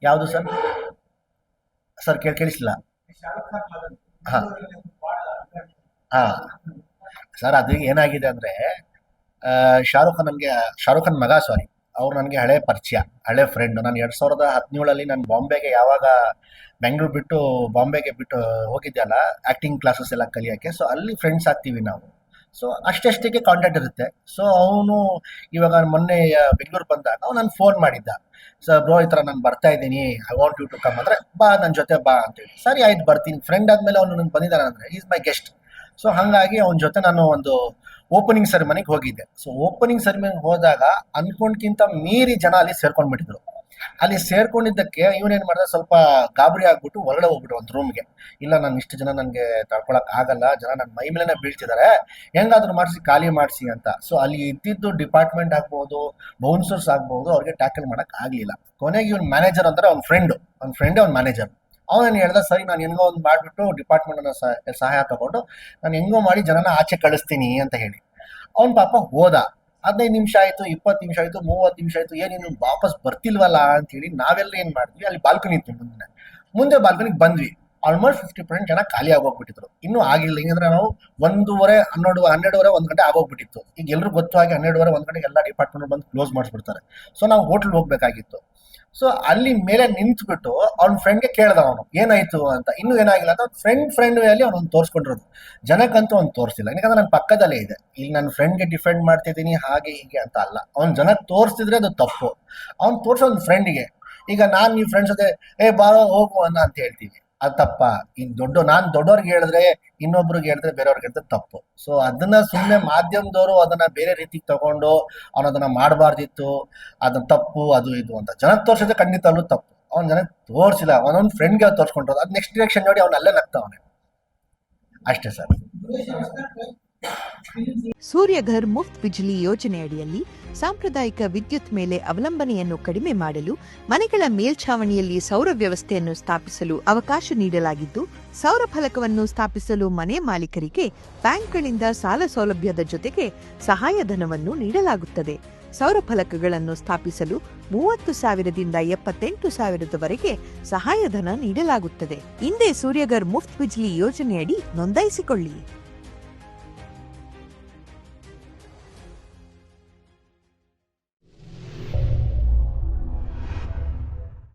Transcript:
ಯಾವುದು sir? Sir ಕೇಳಿಸ್ಲಿಲ್ಲ. ಹಾ ಹಾ ಸರ್, ಅದು ಏನಾಗಿದೆ ಅಂದ್ರೆ, ಶಾರುಖ್ ಖಾನ್ ನನಗೆ, ಶಾರುಖ್ ಖಾನ್ ಮಗ ಸಾರಿ, ಅವ್ರು ನನಗೆ ಹಳೆ ಪರಿಚಯ, ಹಳೆ ಫ್ರೆಂಡ್. ನಾನು 2017 ನಾನು ಬಾಂಬೆಗೆ ಯಾವಾಗ ಬೆಂಗಳೂರು ಬಿಟ್ಟು ಬಾಂಬೆಗೆ ಬಿಟ್ಟು ಹೋಗಿದ್ದೆ ಅಲ್ಲ, ಆಕ್ಟಿಂಗ್ ಕ್ಲಾಸಸ್ ಎಲ್ಲ ಕಲಿಯೋಕ್ಕೆ. ಸೊ ಅಲ್ಲಿ ಫ್ರೆಂಡ್ಸ್ ಆಗ್ತೀವಿ ನಾವು. ಸೊ ಅಷ್ಟಷ್ಟಕ್ಕೆ ಕಾಂಟ್ಯಾಕ್ಟ್ ಇರುತ್ತೆ. ಸೊ ಅವನು ಇವಾಗ ಮೊನ್ನೆ ಬೆಂಗಳೂರು ಬಂದಾಗ ಅವ್ನು ನಾನು ಫೋನ್ ಮಾಡಿದ್ದ. ಸರ್ ಬ್ರೋ, ಈ ಥರ ನಾನು ಬರ್ತಾ ಇದ್ದೀನಿ, I want you to come ಅಂದರೆ, ಬಾ ನನ್ನ ಜೊತೆ ಬಾ ಅಂತೇಳಿ. ಸರಿ ಆಯ್ತು ಬರ್ತೀನಿ. ಫ್ರೆಂಡ್ ಆದಮೇಲೆ ಅವನು ನನ್ನ ಬಂದಿದ್ದಾನೆ ಅಂದರೆ ಈಸ್ ಮೈ ಗೆಸ್ಟ್. ಸೊ ಹಾಗಾಗಿ ಅವನ ಜೊತೆ ನಾನು ಒಂದು ಓಪನಿಂಗ್ ಸೆರೆಮನಿಗೆ ಹೋಗಿದ್ದೆ. ಸೊ ಓಪನಿಂಗ್ ಸೆರೆಮನಿಗೆ ಹೋದಾಗ ಅನ್ಕೊಂಡ್ಕಿಂತ ಮೀರಿ ಜನ ಅಲ್ಲಿ ಸೇರ್ಕೊಂಡ್ಬಿಟ್ಟಿದ್ರು. ಅಲ್ಲಿ ಸೇರ್ಕೊಂಡಿದ್ದಕ್ಕೆ ಇವನೇನ್ ಮಾಡ್ದ, ಸ್ವಲ್ಪ ಗಾಬರಿ ಆಗ್ಬಿಟ್ಟು ಹೊರಗಡೆ ಹೋಗ್ಬಿಟ್ಟು ಒಂದು ರೂಮ್ಗೆ. ಇಲ್ಲ, ನಾನು ಇಷ್ಟು ಜನ ನನಗೆ ತಡ್ಕೊಳಕ್ ಆಗಲ್ಲ, ಜನ ನನ್ನ ಮೈ ಮೇಲೆನೆ ಬೀಳ್ತಿದ್ದಾರೆ, ಹೆಂಗಾದ್ರೂ ಮಾಡಿಸಿ ಖಾಲಿ ಮಾಡಿಸಿ ಅಂತ. ಸೊ ಅಲ್ಲಿ ಇದ್ದಿದ್ದು ಡಿಪಾರ್ಟ್ಮೆಂಟ್ ಆಗ್ಬೋದು, ಬೌನ್ಸರ್ಸ್ ಆಗ್ಬೋದು, ಅವ್ರಿಗೆ ಟ್ಯಾಕಲ್ ಮಾಡಕ್ ಆಗ್ಲಿಲ್ಲ. ಕೊನೆಗೆ ಇವನ್ ಮ್ಯಾನೇಜರ್ ಅಂದ್ರೆ ಅವ್ನ ಫ್ರೆಂಡೇ ಅವ್ನ ಮ್ಯಾನೇಜರ್. ಅವನೇನು ಹೇಳ್ದ, ಸರಿ ನಾನು ಹೆಂಗೋ ಒಂದು ಮಾಡಿಬಿಟ್ಟು ಡಿಪಾರ್ಟ್ಮೆಂಟ್ ಸಹಾಯ ತಗೊಂಡು ನಾನು ಹೆಂಗೋ ಮಾಡಿ ಜನನ ಆಚೆ ಕಳಿಸ್ತೀನಿ ಅಂತ ಹೇಳಿ ಅವ್ನು ಪಾಪ ಹೋದ. 15 ನಿಮಿಷ ಆಯ್ತು, 20 ನಿಮಿಷ ಆಯ್ತು, 30 ನಿಮಿಷ ಆಯ್ತು, ಏನಿನ್ನು ವಾಪಸ್ ಬರ್ತಿಲ್ವಲ್ಲ ಅಂತ ಹೇಳಿ ನಾವೆಲ್ಲ ಏನ್ ಮಾಡಿದ್ವಿ, ಅಲ್ಲಿ ಬಾಲ್ಕನಿ ಇತ್ತು ಮುಂದೆ ಬಾಲ್ಕನಿಗೆ ಬಂದ್ವಿ. ಆಲ್ಮೋಸ್ಟ್ 50% ಜನ ಖಾಲಿ ಆಗೋಗ್ಬಿಟ್ಟಿದ್ರು. ಇನ್ನೂ ಆಗಿಲ್ಲ. ಹಿಂಗಂದ್ರೆ ನಾವು 1:30, 12:30 1 ಗಂಟೆ ಆಗೋಗ್ಬಿಟ್ಟಿತ್ತು. ಈಗ ಎಲ್ರು ಗೊತ್ತು ಹಾಗೆ 12:30 1 ಗಂಟೆಗೆ ಎಲ್ಲ ಡಿಪಾರ್ಟ್ಮೆಂಟ್ ಬಂದು ಕ್ಲೋಸ್ ಮಾಡಿಸ್ಬಿಡ್ತಾರೆ. ಸೊ ನಾವು ಹೋಟ್ಲ್ ಹೋಗ್ಬೇಕಾಗಿತ್ತು. ಸೊ ಅಲ್ಲಿ ಮೇಲೆ ನಿಂತ್ಬಿಟ್ಟು ಅವ್ನ ಫ್ರೆಂಡ್ಗೆ ಕೇಳ್ದ ಅವನು ಏನಾಯ್ತು ಅಂತ. ಇನ್ನೂ ಏನಾಗಿಲ್ಲ ಅಂತ ಫ್ರೆಂಡ್ ಅಲ್ಲಿ ಅವನು ತೋರಿಸ್ಕೊಂಡಿರೋದು. ಜನಕ್ಕಂತೂ ಅವ್ನು ತೋರಿಸಿಲ್ಲ, ಯಾಕಂದ್ರೆ ನನ್ನ ಪಕ್ಕದಲ್ಲೇ ಇದೆ. ಇಲ್ಲಿ ನನ್ನ ಫ್ರೆಂಡ್ಗೆ ಡಿಫೆಂಡ್ ಮಾಡ್ತಿದ್ದೀನಿ ಹಾಗೆ ಹೀಗೆ ಅಂತ ಅಲ್ಲ. ಅವ್ನು ಜನಕ್ಕೆ ತೋರಿಸ್ತಿದ್ರೆ ಅದು ತಪ್ಪು. ಅವ್ನು ತೋರಿಸೋ ಒಂದು ಫ್ರೆಂಡ್ಗೆ. ಈಗ ನಾನು ಈ ಫ್ರೆಂಡ್ಸ್ ಜೊತೆ ಬಾರೋ ಹೋಗು ಅಂತ ಹೇಳ್ತೀವಿ, ಅದು ತಪ್ಪ? ಈಗ ನಾನು ದೊಡ್ಡವ್ರಿಗೆ ಹೇಳಿದ್ರೆ, ಇನ್ನೊಬ್ರಿಗೆ ಹೇಳಿದ್ರೆ, ಬೇರೆಯವ್ರಿಗೆ ಹೇಳಿದ್ರೆ ತಪ್ಪು. ಸೊ ಅದನ್ನ ಸುಮ್ಮನೆ ಮಾಧ್ಯಮದವರು ಅದನ್ನ ಬೇರೆ ರೀತಿಗೆ ತಗೊಂಡು ಅವನು ಅದನ್ನ ಮಾಡಬಾರ್ದಿತ್ತು, ಅದನ್ನ ತಪ್ಪು ಅದು ಇದು ಅಂತ ಜನಕ್ಕೆ ತೋರಿಸಿದ್ರೆ ಖಂಡಿತ ಅಲ್ಲೂ ತಪ್ಪು. ಅವ್ನು ಜನಕ್ಕೆ ತೋರಿಸಿಲ್ಲ, ಅವನೊಂದು ಫ್ರೆಂಡ್ಗೆ ತೋರಿಸ್ಕೊಂಡ್ರು. ಅದು ನೆಕ್ಸ್ಟ್ ಡೈರೆಕ್ಷನ್ ನೋಡಿ ಅವ್ನು ಅಲ್ಲೇ ನಗ್ತಾವನೆ. ಅಷ್ಟೇ ಸರ್. ಸೂರ್ಯಘರ್ ಮುಫ್ತ್ ಬಿಜ್ಲಿ ಯೋಜನೆಯಡಿಯಲ್ಲಿ ಸಾಂಪ್ರದಾಯಿಕ ವಿದ್ಯುತ್ ಮೇಲೆ ಅವಲಂಬನೆಯನ್ನು ಕಡಿಮೆ ಮಾಡಲು ಮನೆಗಳ ಮೇಲ್ಛಾವಣಿಯಲ್ಲಿ ಸೌರ ವ್ಯವಸ್ಥೆಯನ್ನು ಸ್ಥಾಪಿಸಲು ಅವಕಾಶ ನೀಡಲಾಗಿದ್ದು, ಸೌರ ಫಲಕವನ್ನು ಸ್ಥಾಪಿಸಲು ಮನೆ ಮಾಲೀಕರಿಗೆ ಬ್ಯಾಂಕ್ಗಳಿಂದ ಸಾಲ ಸೌಲಭ್ಯದ ಜೊತೆಗೆ ಸಹಾಯಧನವನ್ನು ನೀಡಲಾಗುತ್ತದೆ. ಸೌರ ಫಲಕಗಳನ್ನು ಸ್ಥಾಪಿಸಲು 30,000ದಿಂದ 78,000ದವರೆಗೆ ಸಹಾಯಧನ ನೀಡಲಾಗುತ್ತದೆ. ಹಿಂದೆ ಸೂರ್ಯಘರ್ ಮುಫ್ತ್ ಬಿಜ್ಲಿ ಯೋಜನೆಯಡಿ ನೋಂದಾಯಿಸಿಕೊಳ್ಳಿ.